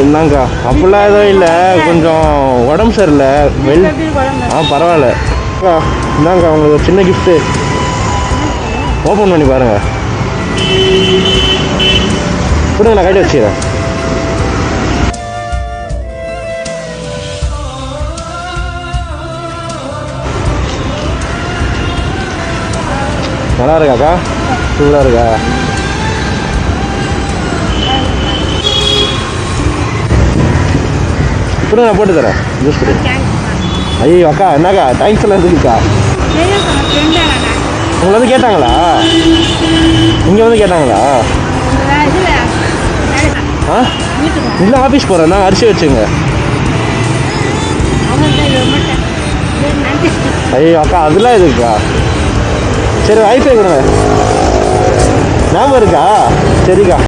என்னங்கா அப்படிலாம் எதுவும் இல்லை, கொஞ்சம் உடம்பு சரியில்லை. பரவாயில்ல. இந்தாங்க உங்களுக்கு ஒரு சின்ன கிஃப்ட்டு, ஓப்பன் பண்ணி பாருங்க. கொடுங்க, நான் கைட்டு வச்சுக்கிறேன். நல்லா இருக்காக்கா? சூப்பராக இருக்கா? கொடுங்க, நான் போட்டு தரேன். ஜூஸ் கொடுங்க. ஐயோ அக்கா, என்னக்கா தேங்க்ஸ் எல்லாம் இருக்குக்கா. உங்களை வந்து கேட்டாங்களா? இங்கே வந்து கேட்டாங்களா? ஆ இல்லை, ஆஃபீஸ் போகிறேன். நான் அரிசி வச்சுங்க. ஐயோ அக்கா, அதெல்லாம் எதுக்குக்கா? சரி வைஃபை கொடுங்க. ஞாபகம் இருக்கா? சரிக்கா.